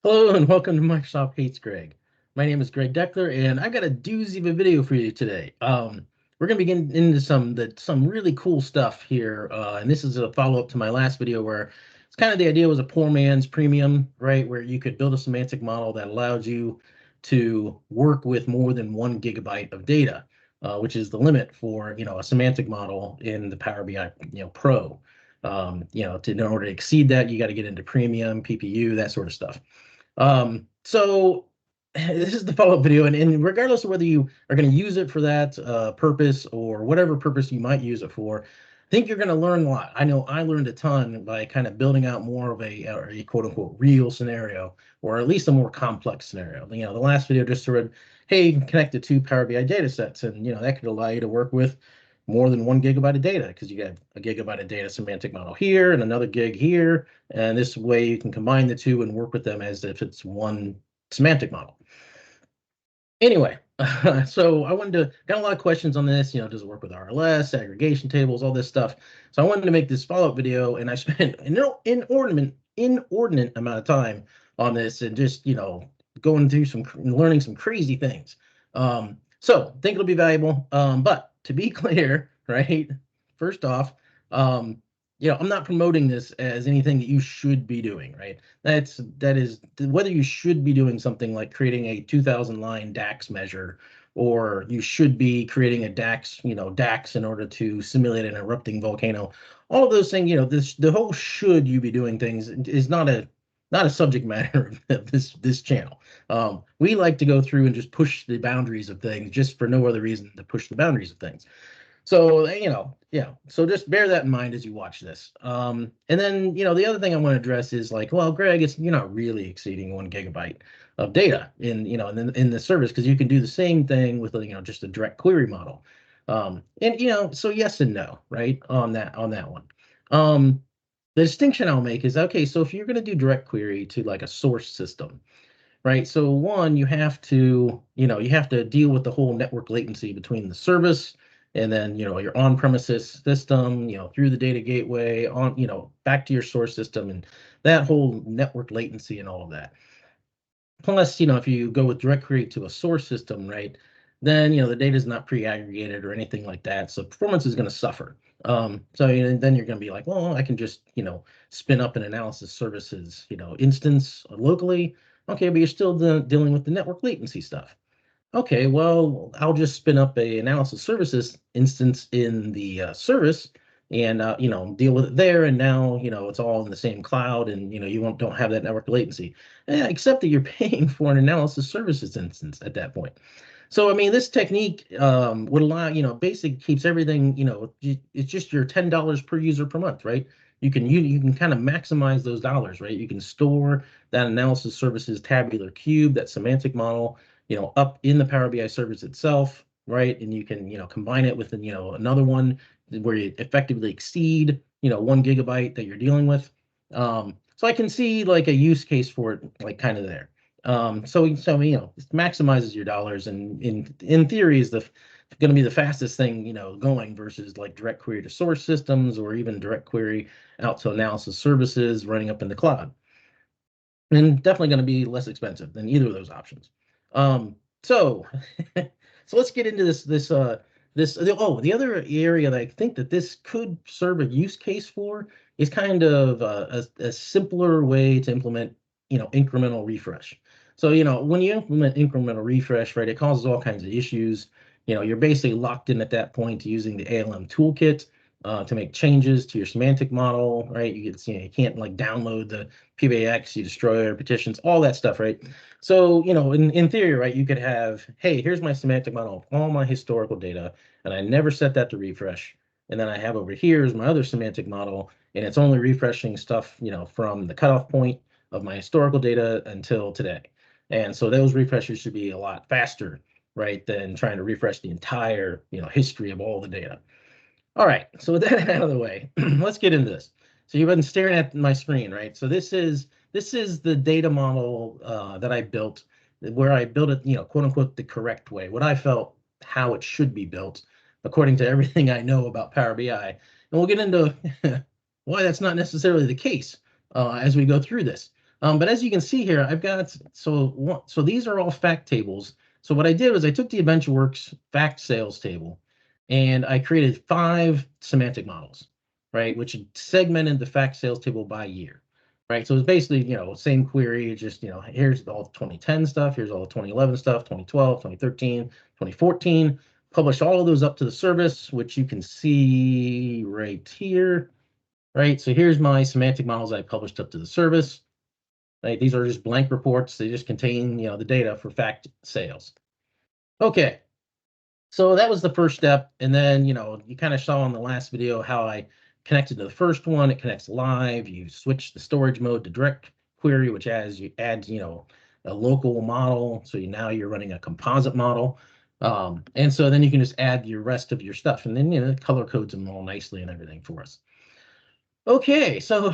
Hello and welcome to Microsoft Hates Greg. My name is Greg Deckler, and I got a doozy of a video for you today. We're going to be getting into some really cool stuff here, and this is a follow-up to my last video where it's kind of the idea was a poor man's premium, right? Where you could build a semantic model that allowed you to work with more than 1 GB of data, which is the limit for a semantic model in the Power BI Pro. In order to exceed that, you got to get into premium, PPU, that sort of stuff. So this is the follow-up video, and regardless of whether you are going to use it for that purpose or whatever purpose you might use it for, I think you're going to learn a lot. I know I learned a ton by kind of building out more of a quote-unquote real scenario, or at least a more complex scenario. The last video just sort of, hey, connect the two Power BI data sets, and that could allow you to work with more than 1 GB of data because you got a gigabyte of data semantic model here and another gig here. And this way you can combine the two and work with them as if it's one semantic model. Anyway, so I wanted to got a lot of questions on this. Does it work with RLS, aggregation tables, all this stuff? So I wanted to make this follow-up video, and I spent an inordinate amount of time on this, and just going through learning some crazy things. So I think it'll be valuable. But to be clear, right? First off, I'm not promoting this as anything that you should be doing, right? That is whether you should be doing something like creating a 2,000 line DAX measure, or you should be creating a DAX in order to simulate an erupting volcano. All of those things, the whole should you be doing things is not a subject matter of this channel. We like to go through and just push the boundaries of things just for no other reason to push the boundaries of things. So, so just bear that in mind as you watch this. And then, the other thing I want to address is like, well, Greg, you're not really exceeding 1 GB of data in the service, because you can do the same thing with, just a direct query model. So yes and no, right, on that one. The distinction I'll make is, okay, so if you're going to do direct query to like a source system, right? So one, you have to deal with the whole network latency between the service and then, your on-premises system, through the data gateway on, back to your source system, and that whole network latency and all of that. Plus, if you go with direct query to a source system, right, then, the data is not pre-aggregated or anything like that. So performance is going to suffer. So then you're going to be like, well, I can just, spin up an analysis services, instance locally. Okay, but you're still dealing with the network latency stuff. Okay, well, I'll just spin up a analysis services instance in the service, and deal with it there. And now it's all in the same cloud, and you don't have that network latency, except that you're paying for an analysis services instance at that point. So I mean, this technique would allow, basic keeps everything, it's just your $10 per user per month, right? You can kind of maximize those dollars, right? You can store that analysis services tabular cube, that semantic model, up in the Power BI service itself, right? And you can, combine it with, another one where you effectively exceed, 1 GB that you're dealing with. So I can see like a use case for it, like kind of there. So it maximizes your dollars, and in theory is going to be the fastest thing, going, versus like direct query to source systems, or even direct query out to analysis services running up in the cloud. And definitely going to be less expensive than either of those options. So so let's get into the other area that I think that this could serve a use case for is kind of a simpler way to implement, incremental refresh. So, when you implement incremental refresh, right, it causes all kinds of issues. You're basically locked in at that point to using the ALM toolkit to make changes to your semantic model, right? You can't like download the PBAX, you destroy your petitions, all that stuff, right? So, in theory, right, you could have, hey, here's my semantic model, all my historical data, and I never set that to refresh. And then I have over here is my other semantic model, and it's only refreshing stuff, from the cutoff point of my historical data until today. And so those refreshes should be a lot faster, right, than trying to refresh the entire, history of all the data. All right, so with that out of the way, let's get into this. So you've been staring at my screen, right? So this is the data model that I built, where I built it, quote unquote, the correct way, what I felt how it should be built, according to everything I know about Power BI. And we'll get into why that's not necessarily the case as we go through this. But as you can see here, I've got, so these are all fact tables. So what I did was I took the AdventureWorks fact sales table and I created 5 semantic models, right? Which segmented the fact sales table by year, right? So it's basically, same query, just, here's all the 2010 stuff, here's all the 2011 stuff, 2012, 2013, 2014, publish all of those up to the service, which you can see right here, right? So here's my semantic models I published up to the service. Right? These are just blank reports. They just contain, the data for fact sales. Okay, so that was the first step. And then, you kind of saw in the last video how I connected to the first one. It connects live. You switch the storage mode to direct query, which adds, a local model. So now you're running a composite model. And so then you can just add your rest of your stuff. And then, it color codes them all nicely and everything for us. Okay, so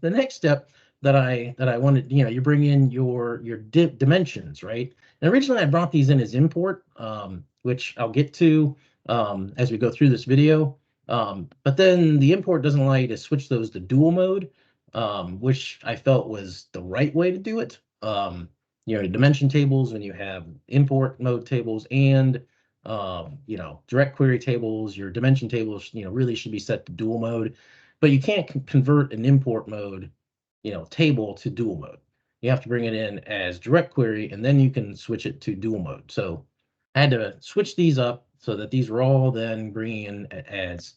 the next step that I wanted, you bring in your dimensions, right? And originally I brought these in as import, which I'll get to as we go through this video. But then the import doesn't allow you to switch those to dual mode, which I felt was the right way to do it. Dimension tables, when you have import mode tables and direct query tables, your dimension tables, really should be set to dual mode. But you can't convert an import mode, table to dual mode. You have to bring it in as direct query, and then you can switch it to dual mode. So I had to switch these up so that these were all then bringing in as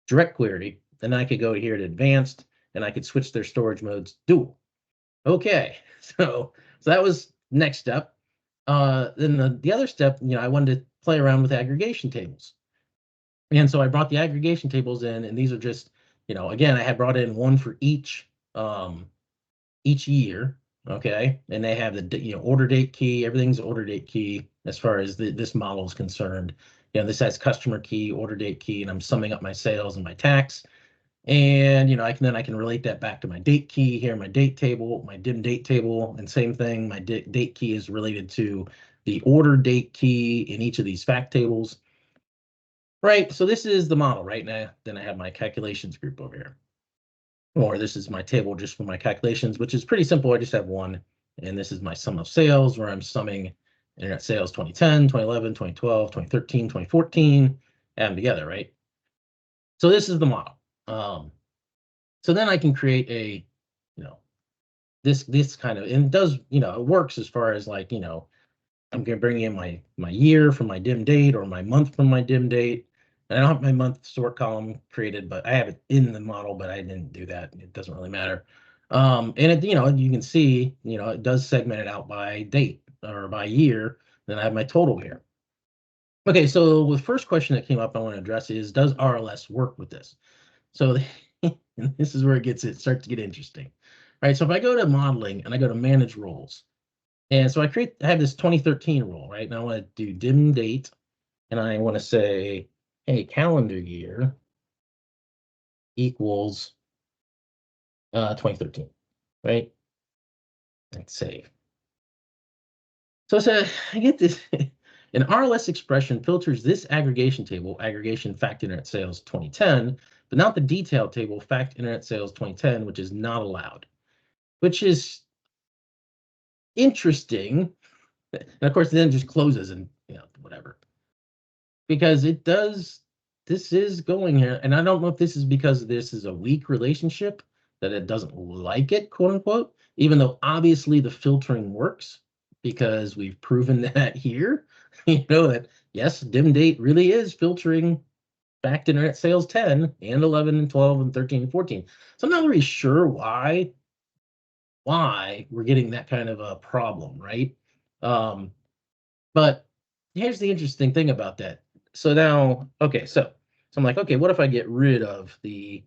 direct query. Then I could go here to advanced, and I could switch their storage modes dual. Okay, so that was next step. Then the other step, I wanted to play around with aggregation tables. And so I brought the aggregation tables in, and these are just, again, I had brought in one for each year, okay? And they have the order date key, everything's order date key as far as this model is concerned. This has customer key, order date key, and I'm summing up my sales and my tax. And I can relate that back to my date key here, my date table, my dim date table, and same thing, my date key is related to the order date key in each of these fact tables. Right, so this is the model right now. Then I have my calculations group over here. Or this is my table just for my calculations, which is pretty simple. I just have one. And this is my sum of sales where I'm summing internet sales 2010, 2011, 2012, 2013, 2014, add them together, right? So this is the model. So then I can create a, this kind of, and it does, it works as far as like, I'm going to bring in my year from my dim date or my month from my dim date. And I don't have my month sort column created, but I have it in the model, but I didn't do that. It doesn't really matter. And it, you can see, it does segment it out by date or by year. Then I have my total here. Okay, so the first question that came up I want to address is, does RLS work with this? So this is where it starts to get interesting. All right, so if I go to modeling and I go to manage roles, and so I have this 2013 rule, right? And I want to do dim date, and I want to say, hey, calendar year equals 2013, right? And save. So I get this. An RLS expression filters this aggregation table, aggregation fact internet sales 2010, but not the detailed table, fact internet sales 2010, which is not allowed, which is interesting. And of course, then it just closes and whatever. Because this is going here, and I don't know if this is because this is a weak relationship that it doesn't like it, quote unquote, even though obviously the filtering works because we've proven that here, that yes, dim date really is filtering fact internet sales 10 and 11 and 12 and 13 and 14. So I'm not really sure why we're getting that kind of a problem, right? But here's the interesting thing about that. So now, okay, so I'm like, okay, what if I get rid of the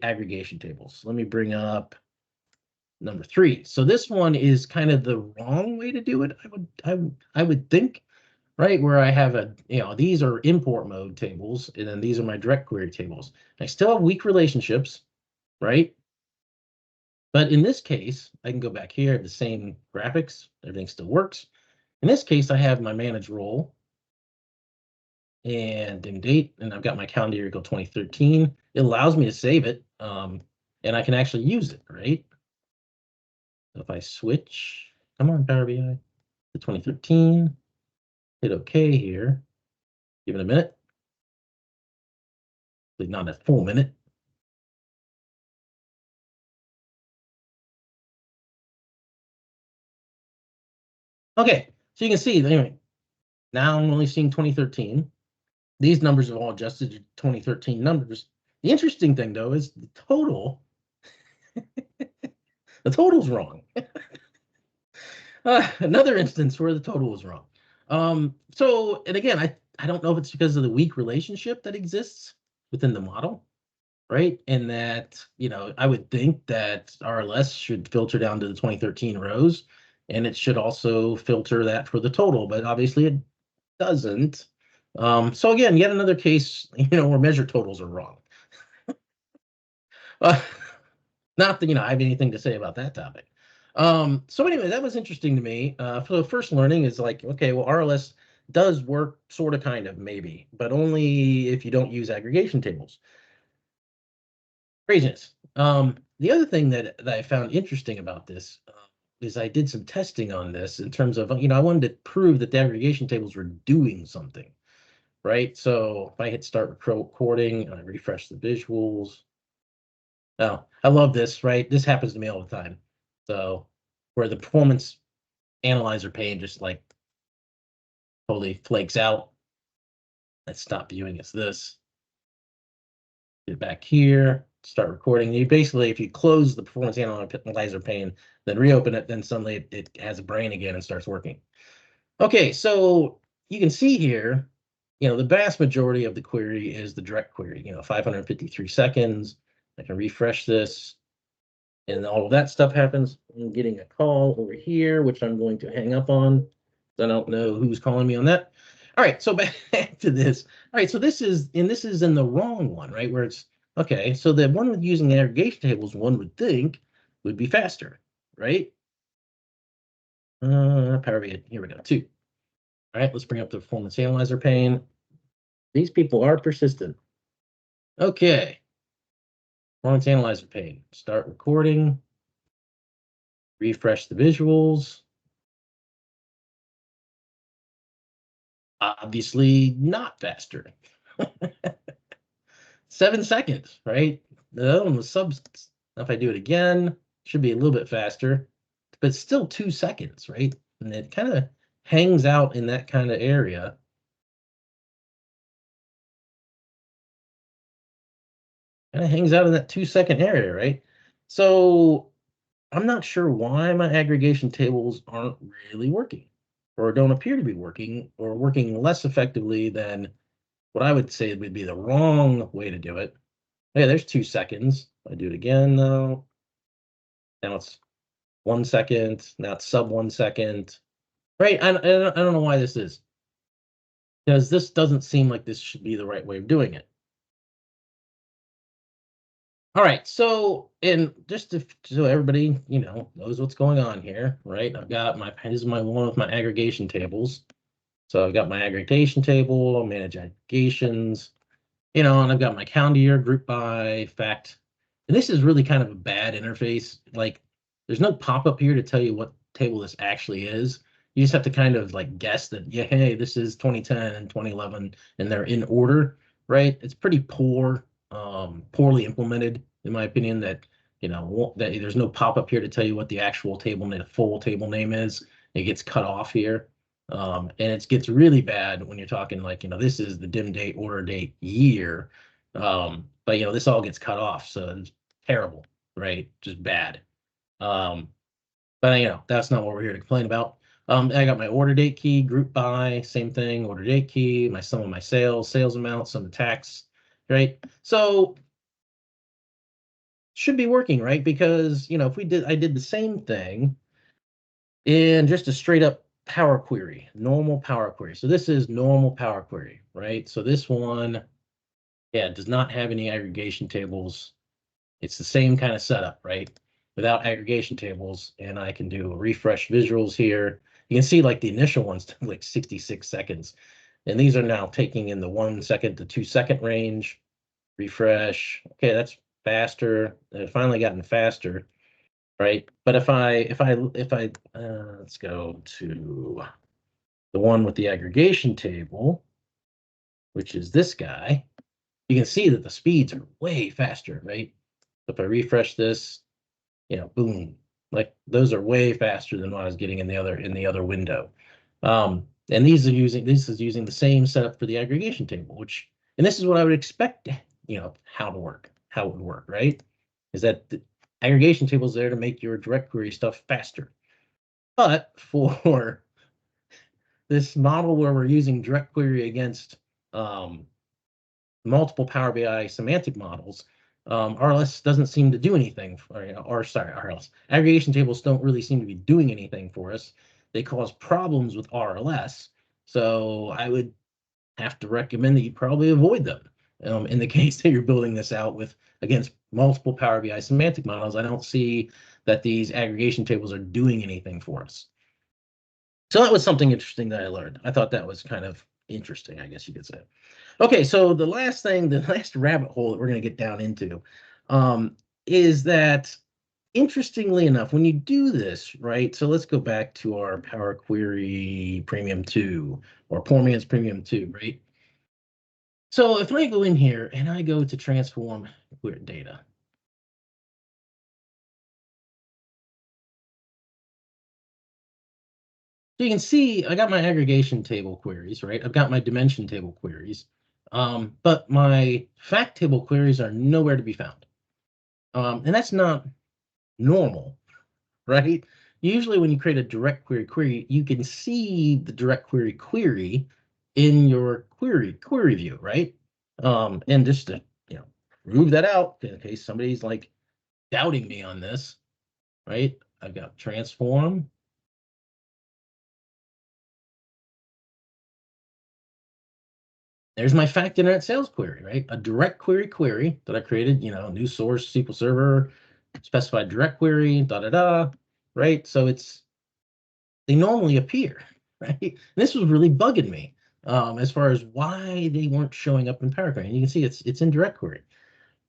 aggregation tables? Let me bring up number 3. So this one is kind of the wrong way to do it. I would think, right? Where I have these are import mode tables, and then these are my direct query tables. I still have weak relationships, right? But in this case, I can go back here, I have the same graphics, everything still works. In this case, I have my manage role and dim date, and I've got my calendar year equal 2013. It allows me to save it, and I can actually use it, right? If I switch, come on, Power BI, to 2013, hit OK here, give it a minute, not a full minute. Okay, so you can see, anyway, now I'm only seeing 2013. These numbers have all adjusted to 2013 numbers. The interesting thing, though, is the total's wrong. Another instance where the total was wrong. So, and again, I don't know if it's because of the weak relationship that exists within the model, right? And that, I would think that RLS should filter down to the 2013 rows, and it should also filter that for the total, but obviously it doesn't. So again, yet another case, where measure totals are wrong. Uh, Not that I have anything to say about that topic. So anyway, that was interesting to me. For the first learning is like, okay, well, RLS does work sort of, kind of, maybe, but only if you don't use aggregation tables. Craziness. The other thing that I found interesting about this is I did some testing on this in terms of, I wanted to prove that the aggregation tables were doing something, right? So if I hit start recording, I refresh the visuals. Oh, I love this, right? This happens to me all the time. So where the performance analyzer pane just like totally flakes out. Let's stop viewing as this. Get back here, start recording. You basically, if you close the performance analyzer pane, then reopen it, then suddenly it has a brain again and starts working. Okay, so you can see here, the vast majority of the query is the direct query, 553 seconds. I can refresh this, and all of that stuff happens. I'm getting a call over here, which I'm going to hang up on. I don't know who's calling me on that. All right, so back to this. All right, so this is in the wrong one, right? Where it's okay. So the one with using aggregation tables, one would think would be faster, right? Power BI, here we go, 2. All right, let's bring up the performance analyzer pane. These people are persistent. Okay, performance analyzer pane. Start recording. Refresh the visuals. Obviously not faster. 7 seconds, right? The other one was substance. Now, if I do it again, should be a little bit faster, but still 2 seconds, right? And it kind of hangs out in that kind of area. Kind of hangs out in that 2-second area, right? So I'm not sure why my aggregation tables aren't really working, or don't appear to be working, or working less effectively than what I would say would be the wrong way to do it. Hey, there's 2 seconds. I do it again, though. Now it's 1 second. Now it's sub 1 second. Right? I don't know why this is, because this doesn't seem like this should be the right way of doing it. All right, so, and just so everybody knows what's going on here, right? I've got this is my one with my aggregation tables. So I've got my aggregation table, I'll manage aggregations, and I've got my calendar year, group by, fact. And this is really kind of a bad interface. Like, there's no pop-up here to tell you what table this actually is. You just have to kind of like guess that, yeah, hey, this is 2010 and 2011, and they're in order, right? It's pretty poorly implemented, in my opinion, that, that there's no pop-up here to tell you what the actual table name, full table name is. It gets cut off here. And it gets really bad when you're talking like, this is the dim date, order date, year. But this all gets cut off, so it's terrible, right? Just bad. But that's not what we're here to complain about. I got my order date key, group by, same thing, order date key, my sum of my sales amount, sum of tax, right? So should be working, right? Because if I did the same thing in just a straight up Power Query, normal Power Query. So this is normal Power Query, right? So this one, yeah, does not have any aggregation tables. It's the same kind of setup, right? Without aggregation tables, and I can do refresh visuals here. You can see like the initial ones took like 66 seconds, and these are now taking in the 1 second to 2 second range. Refresh. Okay, that's faster. It's finally gotten faster. right? But if I let's go to the one with the aggregation table, which is this guy, you can see that the speeds are way faster, right? If I refresh this, boom, like those are way faster than what I was getting in the other window. And this is using the same setup for the aggregation table, and this is what I would expect, how it would work, right? Is that the aggregation table is there to make your direct query stuff faster. But for this model where we're using direct query against um, multiple Power BI semantic models, RLS doesn't seem to do anything, or sorry, RLS. Aggregation tables don't really seem to be doing anything for us. They cause problems with RLS. So I would have to recommend that you probably avoid them. In the case that you're building this out with against multiple Power BI semantic models, I don't see that these aggregation tables are doing anything for us. So that was something interesting that I learned. I thought that was kind of interesting, I guess you could say. Okay, so the last rabbit hole that we're going to get down into is that, interestingly enough, when you do this, right? So let's go back to our Power Query Premium 2 or Poor Man's Premium 2, right? So if I go in here and I go to transform query data, so you can see I got my aggregation table queries, right? I've got my dimension table queries, but my fact table queries are nowhere to be found. And that's not normal, right? Usually when you create a direct query, you can see the direct query in your query view, right? And just to, prove that out in case somebody's like doubting me on this, right? I've got transform. There's my fact internet sales query, right? A direct query that I created, new source, SQL Server, specified direct query, da da da, right? So they normally appear, right? And this was really bugging me as far as why they weren't showing up in Power Query. And you can see it's in direct query.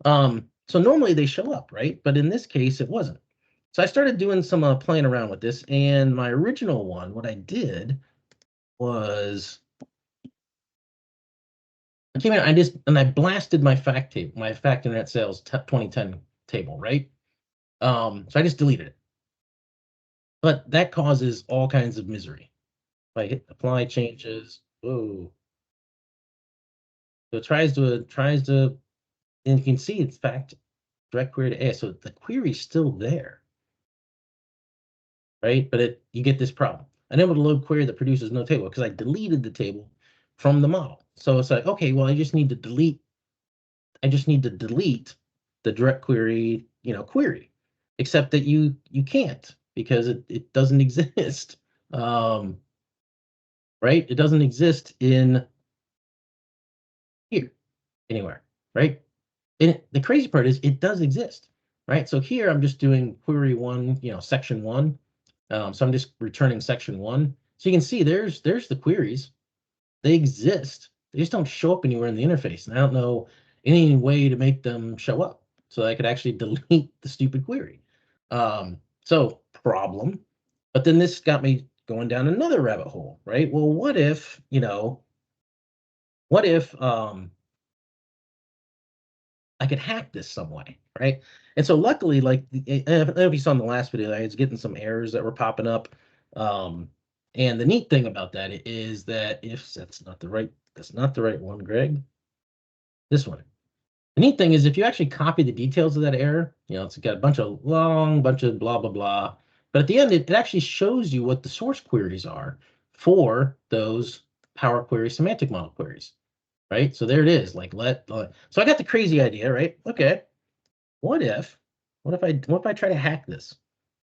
So normally they show up, right? But in this case, it wasn't. So I started doing some playing around with this, and my original one, what I did was I came in, I blasted my fact table, my fact internet sales 2010 table, right? So I just deleted it, but that causes all kinds of misery. If I hit apply changes, whoa, so it tries to, and you can see it's fact direct query to A, so the query's still there, right? But you get this problem. Unable to load query that produces no table because I deleted the table from the model. So it's like, okay, well, I just need to delete the direct query, query, except that you can't because it doesn't exist. Um, right? It doesn't exist in here anywhere, right? And the crazy part is it does exist, right? So here I'm just doing query one, section one. So I'm just returning section one. So you can see there's the queries. They exist. They just don't show up anywhere in the interface. And I don't know any way to make them show up so I could actually delete the stupid query. So problem. But then this got me going down another rabbit hole, right? Well, what if I could hack this some way, right? And so luckily, like I don't know if you saw in the last video, I was getting some errors that were popping up. Um, and the neat thing about that is that if that's not the right one, Greg. This one. The neat thing is if you actually copy the details of that error, it's got a bunch of blah blah blah. But at the end, it actually shows you what the source queries are for those Power Query semantic model queries, right? So there it is. So I got the crazy idea, right? Okay, what if, what if I try to hack this?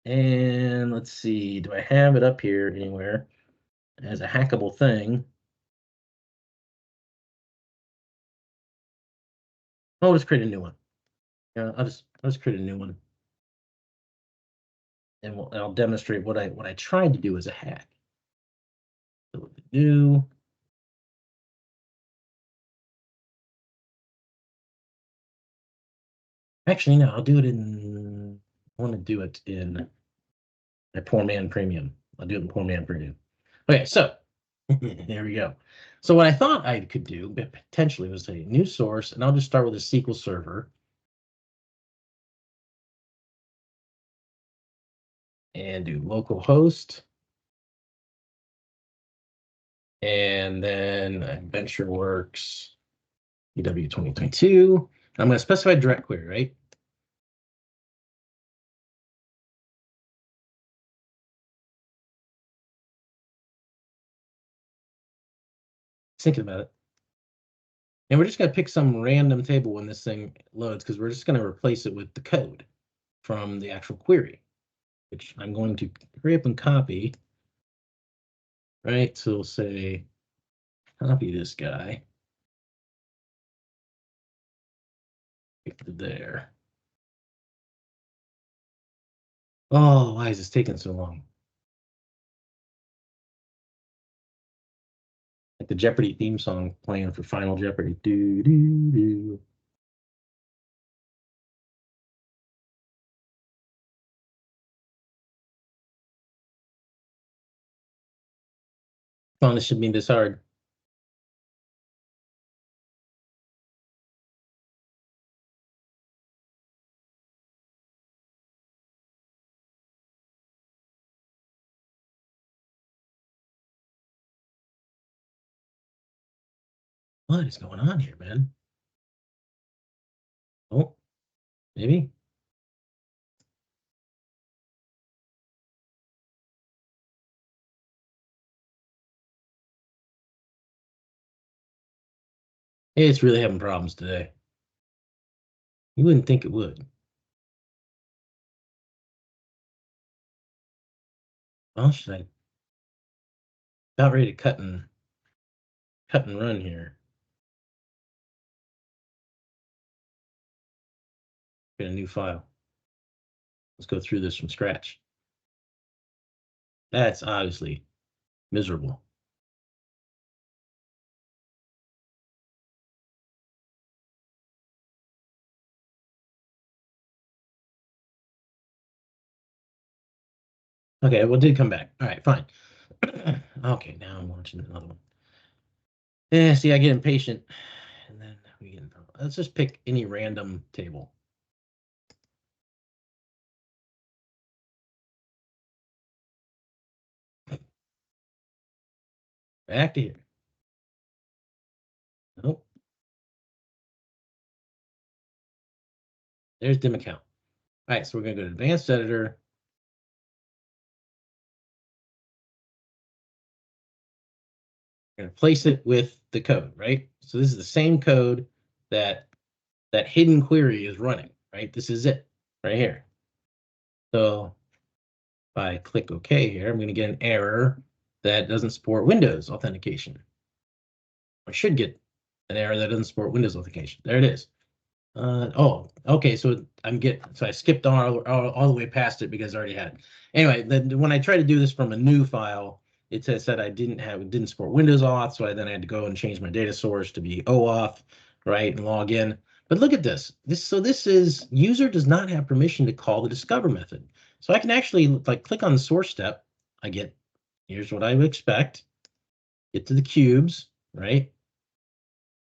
And let's see, do I have it up here anywhere as a hackable thing? I'll just create a new one. Yeah, I'll just create a new one, and I'll demonstrate what I tried to do as a hack. So what we do? Actually, no, I'll do it in. I want to do it in a poor man premium. I'll do it in poor man premium. Okay, so there we go. So what I thought I could do potentially was a new source, and I'll just start with a SQL server. And do localhost. And then VentureWorks EW 2022. I'm going to specify direct query, right? Thinking about it. And we're just going to pick some random table when this thing loads, because we're just going to replace it with the code from the actual query, which I'm going to hurry up and copy. Right, so we'll say copy this guy there. Oh, why is this taking so long? Like the Jeopardy theme song playing for Final Jeopardy. Do do do. Come on, this should be this hard. What is going on here, man? Oh, maybe. Hey, it's really having problems today. You wouldn't think it would. Well, should I about ready to cut and run here? Get a new file. Let's go through this from scratch. That's obviously miserable. Okay, well, it did come back. All right, fine. Okay, now I'm launching another one. Yeah, see, I get impatient, and then we get. Let's just pick any random table. Back to here. Nope. There's dim account. All right, so we're gonna go to advanced editor. We're gonna place it with the code, right? So this is the same code that that hidden query is running, right? This is it right here. So if I click OK here, I'm going to get an error that doesn't support Windows authentication. I should get an error that doesn't support Windows authentication. There it is. Oh, okay. So I skipped all the way past it because I already had it. Anyway, then when I try to do this from a new file, it said it didn't support Windows auth, so then I had to go and change my data source to be OAuth, right, and log in. But look at this. This is user does not have permission to call the discover method. So I can actually like click on the source step. I get here's what I would expect. Get to the cubes, right?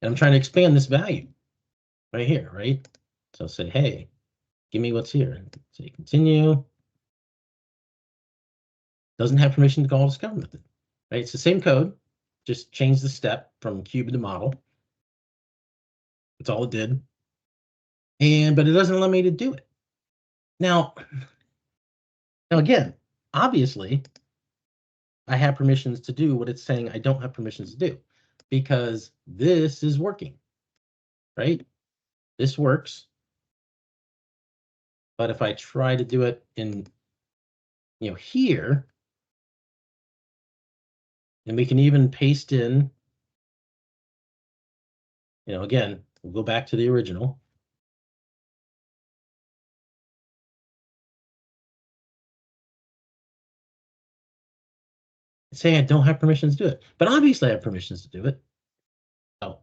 And I'm trying to expand this value right here, right? So say, hey, give me what's here. Say continue. Doesn't have permission to call discover method, right? It's the same code, just change the step from cube to model. That's all it did. But it doesn't allow me to do it. Now again, obviously, I have permissions to do what it's saying I don't have permissions to do because this is working, right? This works. But if I try to do it in, here, and we can even paste in, again, we'll go back to the original. Saying I don't have permissions to do it, but obviously I have permissions to do it. Oh,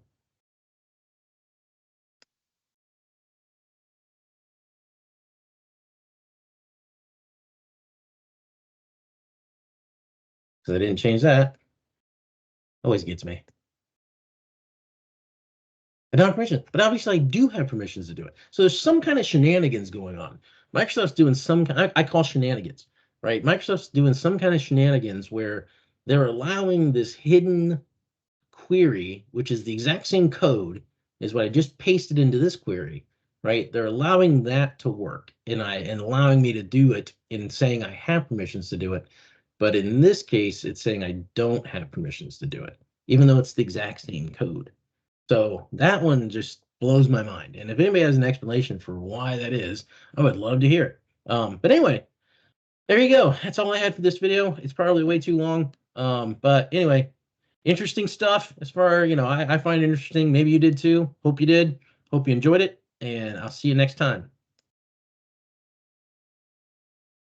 because I didn't change that. Always gets me. I don't have permission, but obviously I do have permissions to do it. So there's some kind of shenanigans going on. Microsoft's doing some kind, I call shenanigans, right? Microsoft's doing some kind of shenanigans where they're allowing this hidden query, which is the exact same code as what I just pasted into this query, right? They're allowing that to work and allowing me to do it in saying I have permissions to do it. But in this case, it's saying I don't have permissions to do it, even though it's the exact same code. So that one just blows my mind. And if anybody has an explanation for why that is, I would love to hear it. But anyway, there you go. That's all I had for this video. It's probably way too long. But anyway, interesting stuff as far, I find it interesting. Maybe you did too. Hope you did. Hope you enjoyed it. And I'll see you next time.